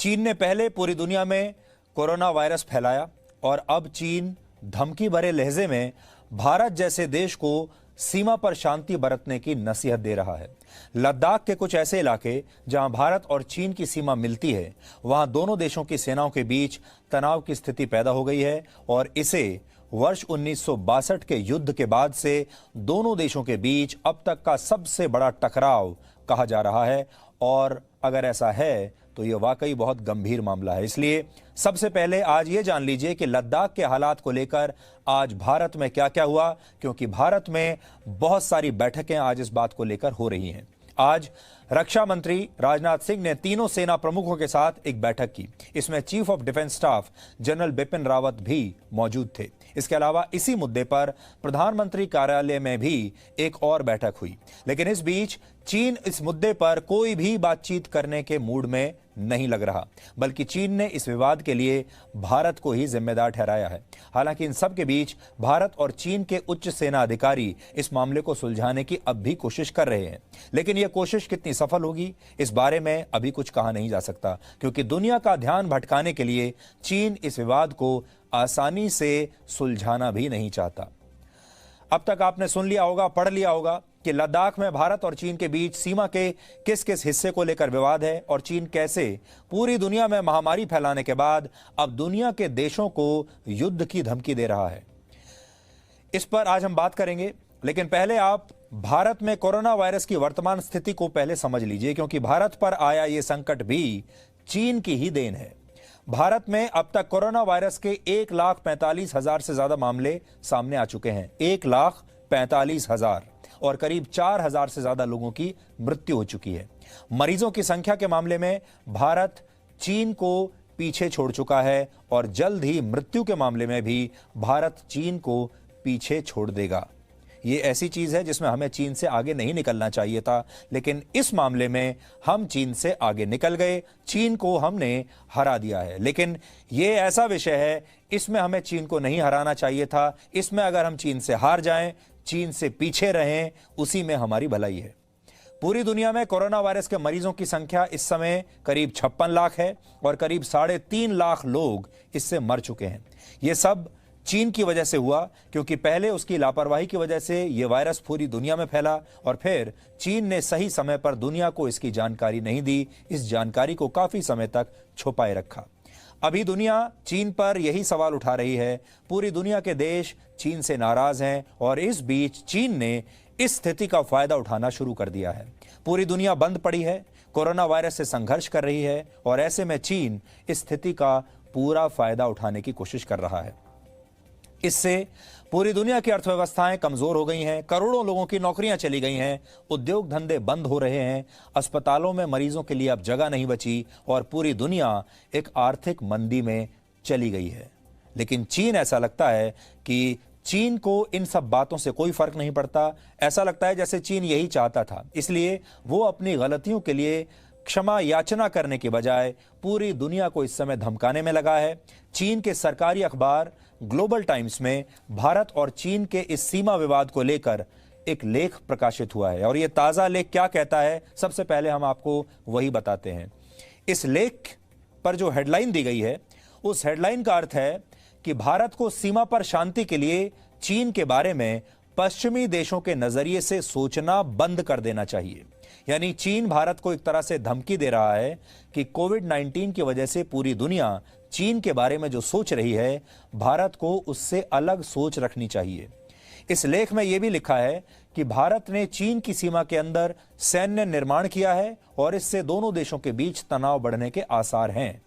चीन ने पहले पूरी दुनिया में कोरोना वायरस फैलाया और अब चीन धमकी भरे लहजे में भारत जैसे देश को सीमा पर शांति बरतने की नसीहत दे रहा है। लद्दाख के कुछ ऐसे इलाके जहां भारत और चीन की सीमा मिलती है, वहां दोनों देशों की सेनाओं के बीच तनाव की स्थिति पैदा हो गई है और इसे वर्ष 1962 के युद्ध के बाद से दोनों देशों के बीच अब तक का सबसे बड़ा टकराव कहा जा रहा है। और अगर ऐसा है तो यह वाकई बहुत गंभीर मामला है। इसलिए सबसे पहले आज ये जान लीजिए कि लद्दाख के हालात को लेकर आज भारत में क्या क्या हुआ, क्योंकि भारत में बहुत सारी बैठकें आज इस बात को लेकर हो रही हैं। आज रक्षा मंत्री राजनाथ सिंह ने तीनों सेना प्रमुखों के साथ एक बैठक की। इसमें chief of defence staff general Bipin Rawat भी मौजूद थे। इसके अलावा इसी मुद्दे पर प्रधानमंत्री कार्यालय में भी एक और बैठक हुई। लेकिन इस बीच चीन इस मुद्दे पर कोई भी बातचीत करने के मूड में नहीं लग रहा, बल्कि चीन ने इस विवाद के लिए भारत को ही जिम्मेदार ठहराया है। हालांकि इन सब के बीच भारत और चीन के उच्च सेना अधिकारी इस मामले को सुलझाने की अब भी कोशिश कर रहे हैं, लेकिन यह कोशिश कितनी सफल होगी इस बारे में अभी कुछ कहा नहीं जा सकता, क्योंकि दुनिया का ध्यान भटकाने के लिए चीन इस विवाद को आसानी से सुलझाना भी नहीं चाहता। अब तक आपने सुन लिया होगा, पढ़ लिया होगा कि लद्दाख में भारत और चीन के बीच सीमा के किस किस हिस्से को लेकर विवाद है और चीन कैसे पूरी दुनिया में महामारी फैलाने के बाद अब दुनिया के देशों को युद्ध की धमकी दे रहा है। इस पर आज हम बात करेंगे, लेकिन पहले आप भारत में कोरोना वायरस की वर्तमान स्थिति को पहले समझ लीजिए, क्योंकि भारत पर आया ये संकट भी चीन की ही देन है। भारत में अब तक कोरोना वायरस के 1,45,000 से ज्यादा मामले सामने आ चुके हैं। 1,45,000 और करीब 4,000 से ज्यादा लोगों की मृत्यु हो चुकी है। मरीजों की संख्या के मामले में भारत चीन को पीछे छोड़ चुका है और जल्द ही मृत्यु के मामले में भी भारत चीन को पीछे छोड़ देगा। ये ऐसी चीज है जिसमें हमें चीन से आगे नहीं निकलना चाहिए था, लेकिन इस मामले में हम चीन से आगे निकल गए, चीन को हमने हरा दिया है। लेकिन ये ऐसा विषय है, इसमें हमें चीन को नहीं हराना चाहिए था। इसमें अगर हम चीन से हार जाएं, चीन से पीछे रहें, उसी में हमारी भलाई है। पूरी दुनिया में कोरोना वायरस के मरीजों की संख्या इस समय करीब 56 लाख है और करीब 3.5 लाख लोग इससे मर चुके हैं। ये सब चीन की वजह से हुआ, क्योंकि पहले उसकी लापरवाही की वजह से यह वायरस पूरी दुनिया में फैला और फिर चीन ने सही समय पर दुनिया को इसकी जानकारी नहीं दी, इस जानकारी को काफी समय तक छुपाए रखा। अभी दुनिया चीन पर यही सवाल उठा रही है। पूरी दुनिया के देश चीन से नाराज हैं और इस बीच चीन ने इस स्थिति का फायदा उठाना शुरू कर दिया है। पूरी दुनिया बंद पड़ी है, कोरोना वायरस से संघर्ष कर रही है और ऐसे में चीन इस स्थिति का पूरा फायदा उठाने की कोशिश कर रहा है। इससे पूरी दुनिया की अर्थव्यवस्थाएं कमजोर हो गई हैं, करोड़ों लोगों की नौकरियां चली गई हैं, उद्योग धंधे बंद हो रहे हैं, अस्पतालों में मरीजों के लिए अब जगह नहीं बची और पूरी दुनिया एक आर्थिक मंदी में चली गई है। लेकिन चीन, ऐसा लगता है कि चीन को इन सब बातों से कोई फर्क नहीं पड़ता। ऐसा लगता है जैसे चीन यही चाहता था, इसलिए वो अपनी गलतियों के लिए क्षमा याचना करने के बजाय पूरी दुनिया को इस समय धमकाने में लगा है। चीन के सरकारी अखबार ग्लोबल टाइम्स में भारत और चीन के इस सीमा विवाद को लेकर एक लेख प्रकाशित हुआ है और यह ताजा लेख क्या कहता है, सबसे पहले हम आपको वही बताते हैं। इस लेख पर जो हेडलाइन दी गई है, उस हेडलाइन का अर्थ है कि भारत को सीमा पर शांति के लिए चीन के बारे में पश्चिमी देशों के नजरिए से सोचना बंद कर देना चाहिए। यानी चीन भारत को एक तरह से धमकी दे रहा है कि कोविड-19 की वजह से पूरी दुनिया चीन के बारे में जो सोच रही है, भारत को उससे अलग सोच रखनी चाहिए। इस लेख में यह भी लिखा है कि भारत ने चीन की सीमा के अंदर सैन्य निर्माण किया है और इससे दोनों देशों के बीच तनाव बढ़ने के आसार हैं।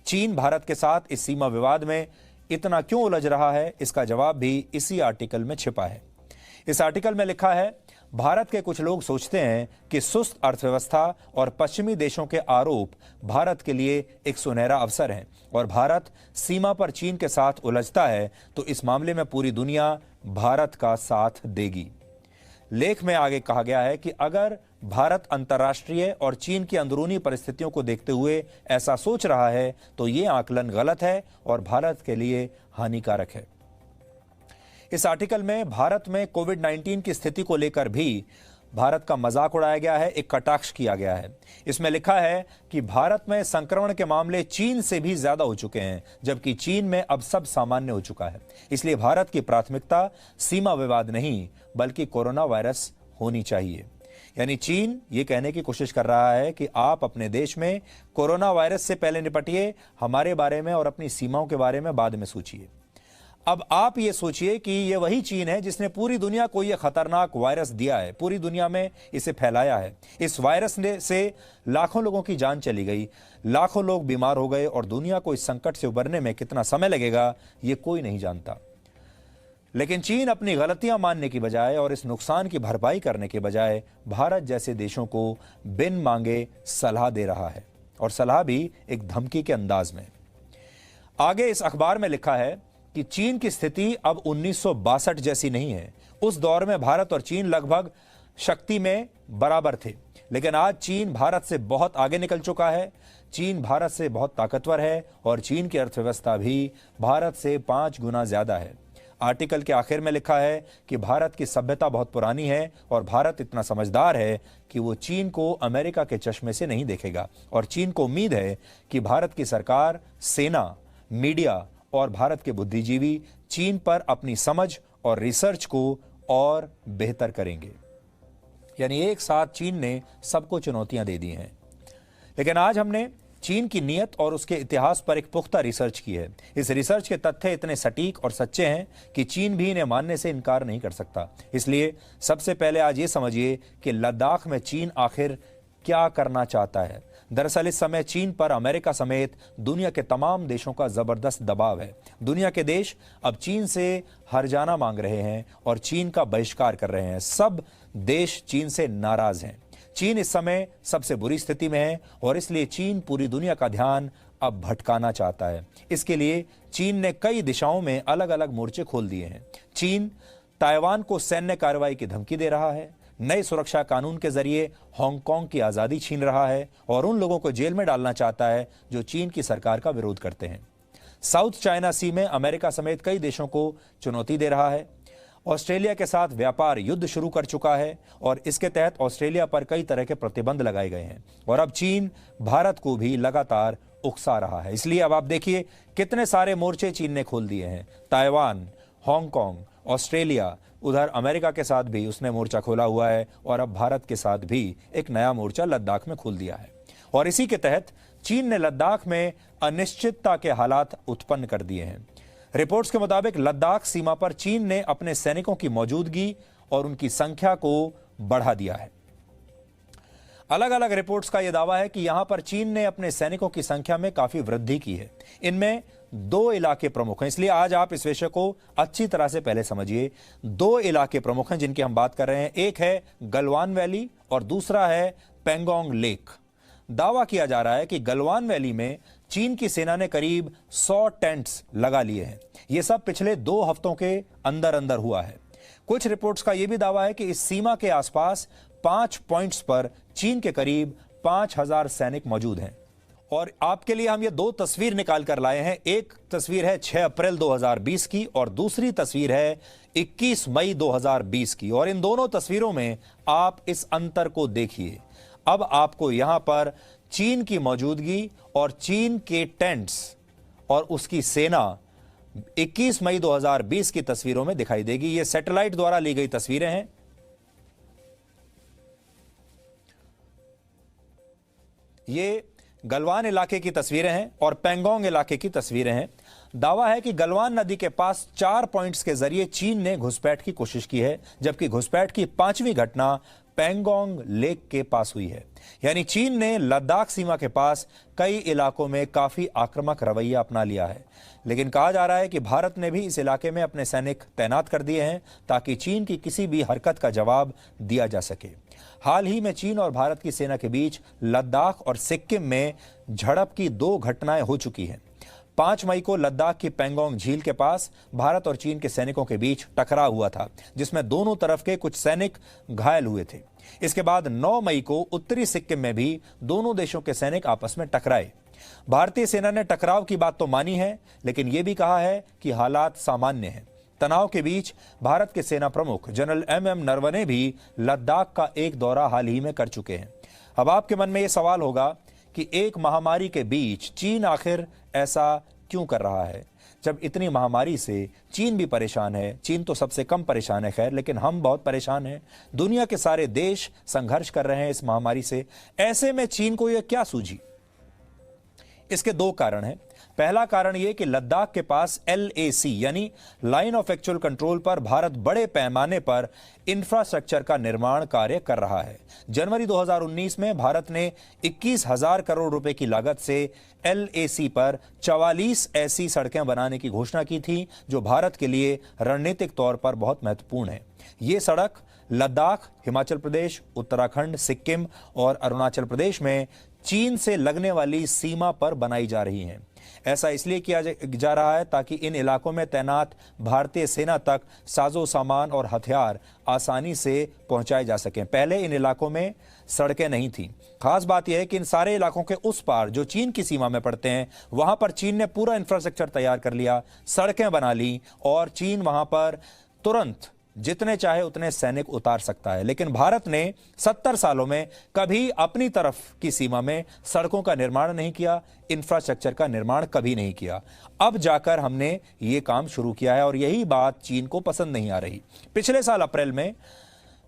चीन भारत के साथ इस सीमा विवाद में इतना क्यों उलझ रहा है, इसका जवाब भी इसी आर्टिकल में छिपा है। इस आर्टिकल में लिखा है, भारत के कुछ लोग सोचते हैं कि सुस्त अर्थव्यवस्था और पश्चिमी देशों के आरोप भारत के लिए एक सुनहरा अवसर है और भारत सीमा पर चीन के साथ उलझता है तो इस मामले में पूरी दुनिया भारत का साथ देगी। लेख में आगे कहा गया है कि अगर भारत अंतर्राष्ट्रीय और चीन की अंदरूनी परिस्थितियों को देखते हुए ऐसा सोच रहा है तो ये आकलन गलत है और भारत के लिए हानिकारक है। इस आर्टिकल में भारत में कोविड-19 की स्थिति को लेकर भी भारत का मजाक उड़ाया गया है, एक कटाक्ष किया गया है। इसमें लिखा है कि भारत में संक्रमण के मामले चीन से भी ज्यादा हो चुके हैं, जबकि चीन में अब सब सामान्य हो चुका है। इसलिए भारत की प्राथमिकता सीमा विवाद नहीं बल्कि कोरोना वायरस होनी चाहिए। यानी चीन ये कहने की कोशिश कर रहा है कि आप अपने देश में कोरोना वायरस से पहले निपटिए, हमारे बारे में और अपनी सीमाओं के बारे में बाद में सोचिए। अब आप ये सोचिए कि ये वही चीन है जिसने पूरी दुनिया को ये खतरनाक वायरस दिया है, पूरी दुनिया में इसे फैलाया है। इस वायरस से लाखों लोगों की जान चली गई, लाखों लोग बीमार हो गए और दुनिया को इस संकट से उबरने में कितना समय लगेगा ये कोई नहीं जानता। लेकिन चीन अपनी गलतियां मानने की बजाय और इस नुकसान की भरपाई करने के बजाय भारत जैसे देशों को बिन मांगे सलाह दे रहा है, और सलाह भी एक धमकी के अंदाज में। आगे इस अखबार में लिखा है कि चीन की स्थिति अब 1962 जैसी नहीं है। उस दौर में भारत और चीन लगभग शक्ति में बराबर थे, लेकिन आज चीन भारत से बहुत आगे निकल चुका है। चीन भारत से बहुत ताकतवर है और चीन की अर्थव्यवस्था भी भारत से 5 गुना ज्यादा है। आर्टिकल के आखिर में लिखा है कि भारत की सभ्यता बहुत पुरानी है और भारत इतना समझदार है कि वो चीन को अमेरिका के चश्मे से नहीं देखेगा, और चीन को उम्मीद है कि भारत की सरकार, सेना, मीडिया और भारत के बुद्धिजीवी चीन पर अपनी समझ और रिसर्च को और बेहतर करेंगे। यानी एक साथ चीन ने सबको चुनौतियां दे दी हैं। लेकिन आज हमने चीन की नीयत और उसके इतिहास पर एक पुख्ता रिसर्च की है। इस रिसर्च के तथ्य इतने सटीक और सच्चे हैं कि चीन भी इन्हें मानने से इनकार नहीं कर सकता। इसलिए सबसे पहले आज ये समझिए कि लद्दाख में चीन आखिर क्या करना चाहता है। दरअसल इस समय चीन पर अमेरिका समेत दुनिया के तमाम देशों का जबरदस्त दबाव है। दुनिया के देश अब चीन से हर्जाना मांग रहे हैं और चीन का बहिष्कार कर रहे हैं। सब देश चीन से नाराज हैं। चीन इस समय सबसे बुरी स्थिति में है और इसलिए चीन पूरी दुनिया का ध्यान अब भटकाना चाहता है। इसके लिए चीन ने कई दिशाओं में अलग अलग मोर्चे खोल दिए हैं। चीन ताइवान को सैन्य कार्रवाई की धमकी दे रहा है, नए सुरक्षा कानून के जरिए हांगकांग की आजादी छीन रहा है और उन लोगों को जेल में डालना चाहता है जो चीन की सरकार का विरोध करते हैं। साउथ चाइना सी में अमेरिका समेत कई देशों को चुनौती दे रहा है। ऑस्ट्रेलिया के साथ व्यापार युद्ध शुरू कर चुका है और इसके तहत ऑस्ट्रेलिया पर कई तरह के प्रतिबंध लगाए गए हैं और अब चीन भारत को भी लगातार उकसा रहा है। इसलिए अब आप देखिए कितने सारे मोर्चे चीन ने खोल दिए हैं। ताइवान, हांगकांग, ऑस्ट्रेलिया, उधर अमेरिका के साथ भी उसने मोर्चा खोला हुआ है और अब भारत के साथ भी एक नया मोर्चा लद्दाख में खोल दिया है। और इसी के तहत चीन ने लद्दाख में अनिश्चितता के हालात उत्पन्न कर दिए हैं। रिपोर्ट्स के मुताबिक लद्दाख सीमा पर चीन ने अपने सैनिकों की मौजूदगी और उनकी संख्या को बढ़ा दिया है। अलग अलग रिपोर्ट्स का यह दावा है कि यहां पर चीन ने अपने सैनिकों की संख्या में काफी वृद्धि की है। इनमें 2 इलाके प्रमुख हैं, इसलिए आज आप इस विषय को अच्छी तरह से पहले समझिए। 2 इलाके प्रमुख हैं जिनकी हम बात कर रहे हैं। एक है गलवान वैली और दूसरा है पेंगोंग लेक। दावा किया जा रहा है कि गलवान वैली में चीन की सेना ने करीब 100 टेंट्स लगा लिए हैं। यह सब पिछले 2 हफ्तों के अंदर अंदर हुआ है। कुछ रिपोर्ट्स का यह भी दावा है कि इस सीमा के आसपास 5 पॉइंट्स पर चीन के करीब 5000 सैनिक मौजूद हैं। और आपके लिए हम ये 2 तस्वीर निकाल कर लाए हैं। एक तस्वीर है 6 अप्रैल 2020 की और दूसरी तस्वीर है 21 मई 2020 की। और इन दोनों तस्वीरों में आप इस अंतर को देखिए। अब आपको यहां पर चीन की मौजूदगी और चीन के टेंट्स और उसकी सेना 21 मई 2020 की तस्वीरों में दिखाई देगी। ये सैटेलाइट द्वारा ली गई तस्वीरें हैं। ये गलवान इलाके की तस्वीरें हैं और पेंगोंग इलाके की तस्वीरें हैं। दावा है कि गलवान नदी के पास 4 पॉइंट्स के जरिए चीन ने घुसपैठ की कोशिश की है, जबकि घुसपैठ की 5वीं घटना पेंगोंग लेक के पास हुई है। यानी चीन ने लद्दाख सीमा के पास कई इलाकों में काफी आक्रामक रवैया अपना लिया है। लेकिन कहा जा रहा है कि भारत ने भी इस इलाके में अपने सैनिक तैनात कर दिए हैं ताकि चीन की किसी भी हरकत का जवाब दिया जा सके। हाल ही में चीन और भारत की सेना के बीच लद्दाख और सिक्किम में झड़प की 2 घटनाएं हो चुकी हैं। 5 मई को लद्दाख की पेंगोंग झील के पास भारत और चीन के सैनिकों के बीच टकराव हुआ था, जिसमें दोनों तरफ के कुछ सैनिक घायल हुए थे। इसके बाद 9 मई को उत्तरी सिक्किम में भी दोनों देशों के सैनिक आपस में टकराए। भारतीय सेना ने टकराव की बात तो मानी है, लेकिन यह भी कहा है कि हालात सामान्य हैं। तनाव के बीच भारत के सेना प्रमुख जनरल MM नरवणे भी लद्दाख का एक दौरा हाल ही में कर चुके हैं। अब आपके मन में यह सवाल होगा कि एक महामारी के बीच चीन आखिर ऐसा क्यों कर रहा है? जब इतनी महामारी से चीन भी परेशान है, चीन तो सबसे कम परेशान है खैर, लेकिन हम बहुत परेशान हैं। दुनिया के सारे देश संघर्ष कर रहे हैं इस महामारी से। ऐसे में चीन को यह क्या सूझी? इसके दो कारण हैं। पहला कारण यह कि लद्दाख के पास LAC यानी लाइन ऑफ एक्चुअल कंट्रोल पर भारत बड़े पैमाने पर इंफ्रास्ट्रक्चर का निर्माण कार्य कर रहा है। जनवरी 2019 में भारत ने 21,000 करोड़ रुपए की लागत से LAC पर 44 ऐसी सड़कें बनाने की घोषणा की थी जो भारत के लिए रणनीतिक तौर पर बहुत महत्वपूर्ण है। ये सड़क लद्दाख, हिमाचल प्रदेश, उत्तराखंड, सिक्किम और अरुणाचल प्रदेश में चीन से लगने वाली सीमा पर बनाई जा रही हैं। ऐसा इसलिए किया जा रहा है ताकि इन इलाकों में तैनात भारतीय सेना तक साजो सामान और हथियार आसानी से पहुंचाए जा सकें। पहले इन इलाकों में सड़कें नहीं थी। खास बात यह है कि इन सारे इलाकों के उस पार जो चीन की सीमा में पड़ते हैं, वहां पर चीन ने पूरा इंफ्रास्ट्रक्चर तैयार कर लिया, सड़कें बना ली और चीन वहां पर तुरंत जितने चाहे उतने सैनिक उतार सकता है। लेकिन भारत ने 70 सालों में कभी अपनी तरफ की सीमा में सड़कों का निर्माण नहीं किया, इंफ्रास्ट्रक्चर का निर्माण कभी नहीं किया। अब जाकर हमने ये काम शुरू किया है और यही बात चीन को पसंद नहीं आ रही। पिछले साल अप्रैल में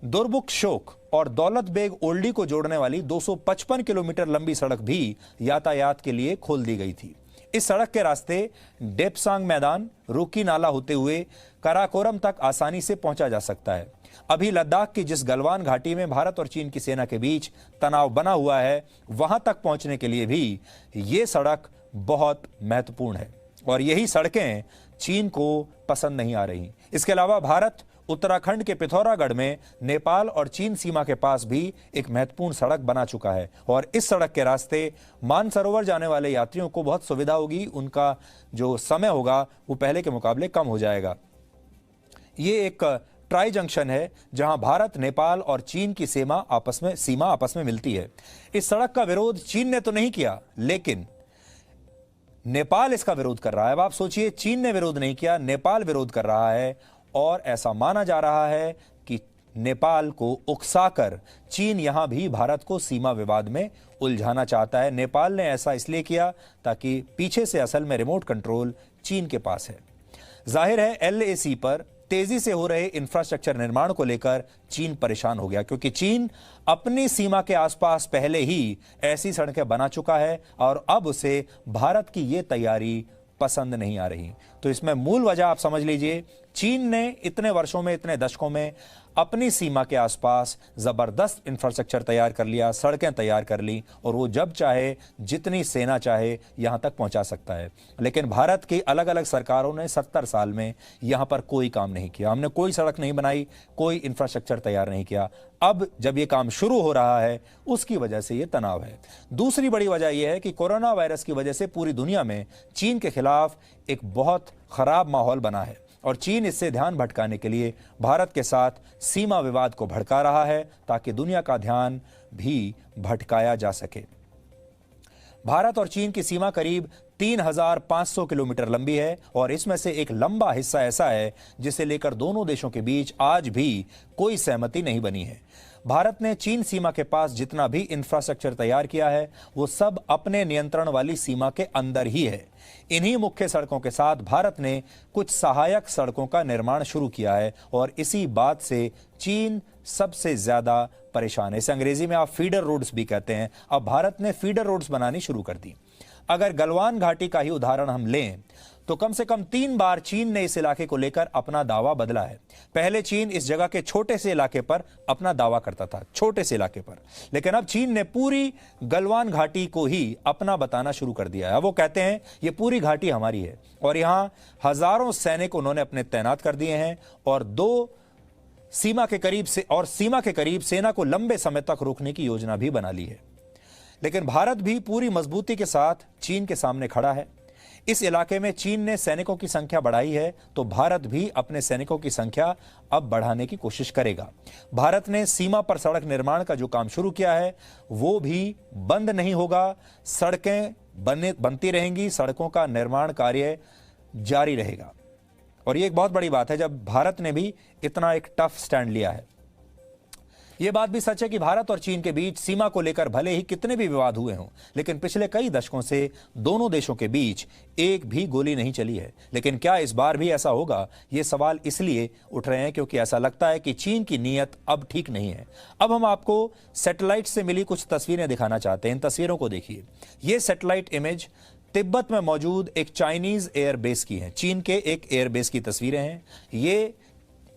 दुर्बुक-शोक और दौलत बेग ओल्डी को जोड़ने वाली 255 किलोमीटर लंबी सड़क भी यातायात के लिए खोल दी गई थी। इस सड़क के रास्ते डेपसांग मैदान, रुकी नाला होते हुए कराकोरम तक आसानी से पहुंचा जा सकता है। अभी लद्दाख की जिस गलवान घाटी में भारत और चीन की सेना के बीच तनाव बना हुआ है, वहां तक पहुंचने के लिए भी ये सड़क बहुत महत्वपूर्ण है और यही सड़कें चीन को पसंद नहीं आ रही। इसके अलावा भारत उत्तराखंड के पिथौरागढ़ में नेपाल और चीन सीमा के पास भी एक महत्वपूर्ण सड़क बना चुका है और इस सड़क के रास्ते मानसरोवर जाने वाले यात्रियों को बहुत सुविधा होगी। उनका जो समय होगा वो पहले के मुकाबले कम हो जाएगा। ये एक ट्राई जंक्शन है जहां भारत, नेपाल और चीन की सीमा आपस में मिलती है। इस सड़क का विरोध चीन ने तो नहीं किया, लेकिन नेपाल इसका विरोध कर रहा है। अब आप सोचिए, चीन ने विरोध नहीं किया, नेपाल विरोध कर रहा है और ऐसा माना जा रहा है कि नेपाल को उकसाकर चीन यहां भी भारत को सीमा विवाद में उलझाना चाहता है। नेपाल ने ऐसा इसलिए किया ताकि पीछे से असल में रिमोट कंट्रोल चीन के पास है। जाहिर है LAC पर तेजी से हो रहे इंफ्रास्ट्रक्चर निर्माण को लेकर चीन परेशान हो गया, क्योंकि चीन अपनी सीमा के आसपास पहले ही ऐसी सड़कें बना चुका है और अब उसे भारत की ये तैयारी पसंद नहीं आ रही। तो इसमें मूल वजह आप समझ लीजिए, चीन ने इतने वर्षों में, इतने दशकों में अपनी सीमा के आसपास जबरदस्त इंफ्रास्ट्रक्चर तैयार कर लिया, सड़कें तैयार कर ली और वो जब चाहे, जितनी सेना चाहे यहां तक पहुंचा सकता है। लेकिन भारत की अलग अलग सरकारों ने 70 साल में यहां पर कोई काम नहीं किया। हमने कोई सड़क नहीं बनाई, कोई इंफ्रास्ट्रक्चर तैयार नहीं किया। अब जब ये काम शुरू हो रहा है, उसकी वजह से ये तनाव है। दूसरी बड़ी वजह यह है कि कोरोना वायरस की वजह से पूरी दुनिया में चीन के खिलाफ एक बहुत खराब माहौल बना है और चीन इससे ध्यान भटकाने के लिए भारत के साथ सीमा विवाद को भड़का रहा है ताकि दुनिया का ध्यान भी भटकाया जा सके। भारत और चीन की सीमा करीब 3,500 किलोमीटर लंबी है और इसमें से एक लंबा हिस्सा ऐसा है जिसे लेकर दोनों देशों के बीच आज भी कोई सहमति नहीं बनी है। भारत ने चीन सीमा के पास जितना भी इंफ्रास्ट्रक्चर तैयार किया है, वो सब अपने नियंत्रण वाली सीमा के अंदर ही है। इन्हीं मुख्य सड़कों के साथ भारत ने कुछ सहायक सड़कों का निर्माण शुरू किया है और इसी बात से चीन सबसे ज्यादा परेशान है। इसे अंग्रेजी में आप फीडर रोड्स भी कहते हैं। अब भारत ने फीडर रोड्स बनानी शुरू कर दी। अगर गलवान घाटी का ही उदाहरण हम लें तो कम से कम 3 बार चीन ने इस इलाके को लेकर अपना दावा बदला है। पहले चीन इस जगह के छोटे से इलाके पर अपना दावा करता था, छोटे से इलाके पर, लेकिन अब चीन ने पूरी गलवान घाटी को ही अपना बताना शुरू कर दिया है। अब वो कहते हैं ये पूरी घाटी हमारी है और यहां हजारों सैनिक उन्होंने अपने तैनात कर दिए हैं और सीमा के करीब सेना को लंबे समय तक रोकने की योजना भी बना ली है। लेकिन भारत भी पूरी मजबूती के साथ चीन के सामने खड़ा है। इस इलाके में चीन ने सैनिकों की संख्या बढ़ाई है तो भारत भी अपने सैनिकों की संख्या अब बढ़ाने की कोशिश करेगा। भारत ने सीमा पर सड़क निर्माण का जो काम शुरू किया है वो भी बंद नहीं होगा। सड़कें बनती रहेंगी, सड़कों का निर्माण कार्य जारी रहेगा और ये एक बहुत बड़ी बात है जब भारत ने भी इतना एक टफ स्टैंड लिया है। यह बात भी सच है कि भारत और चीन के बीच सीमा को लेकर भले ही कितने भी विवाद हुए हों, लेकिन पिछले कई दशकों से दोनों देशों के बीच एक भी गोली नहीं चली है। लेकिन क्या इस बार भी ऐसा होगा? ये सवाल इसलिए उठ रहे हैं क्योंकि ऐसा लगता है कि चीन की नीयत अब ठीक नहीं है। अब हम आपको सैटेलाइट से मिली कुछ तस्वीरें दिखाना चाहते हैं। इन तस्वीरों को देखिए। ये सैटेलाइट इमेज तिब्बत में मौजूद एक चाइनीज एयरबेस की है। चीन के एक एयरबेस की तस्वीरें हैं। ये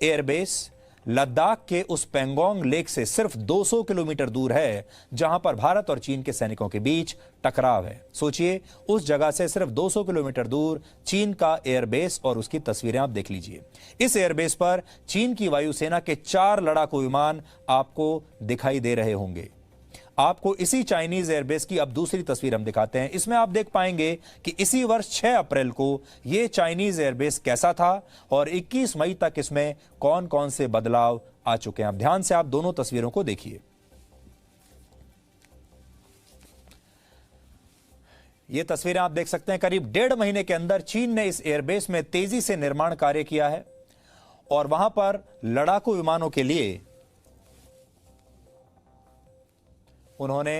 एयरबेस लद्दाख के उस पेंगोंग लेक से सिर्फ 200 किलोमीटर दूर है जहां पर भारत और चीन के सैनिकों के बीच टकराव है। सोचिए, उस जगह से सिर्फ 200 किलोमीटर दूर चीन का एयरबेस और उसकी तस्वीरें आप देख लीजिए। इस एयरबेस पर चीन की वायुसेना के 4 लड़ाकू विमान आपको दिखाई दे रहे होंगे। आपको इसी चाइनीज एयरबेस की अब दूसरी तस्वीर हम दिखाते हैं। इसमें आप देख पाएंगे कि इसी वर्ष 6 अप्रैल को यह चाइनीज एयरबेस कैसा था और 21 मई तक इसमें कौन कौन से बदलाव आ चुके हैं। अब ध्यान से आप दोनों तस्वीरों को देखिए। ये तस्वीरें आप देख सकते हैं। करीब 1.5 महीने के अंदर चीन ने इस एयरबेस में तेजी से निर्माण कार्य किया है और वहां पर लड़ाकू विमानों के लिए उन्होंने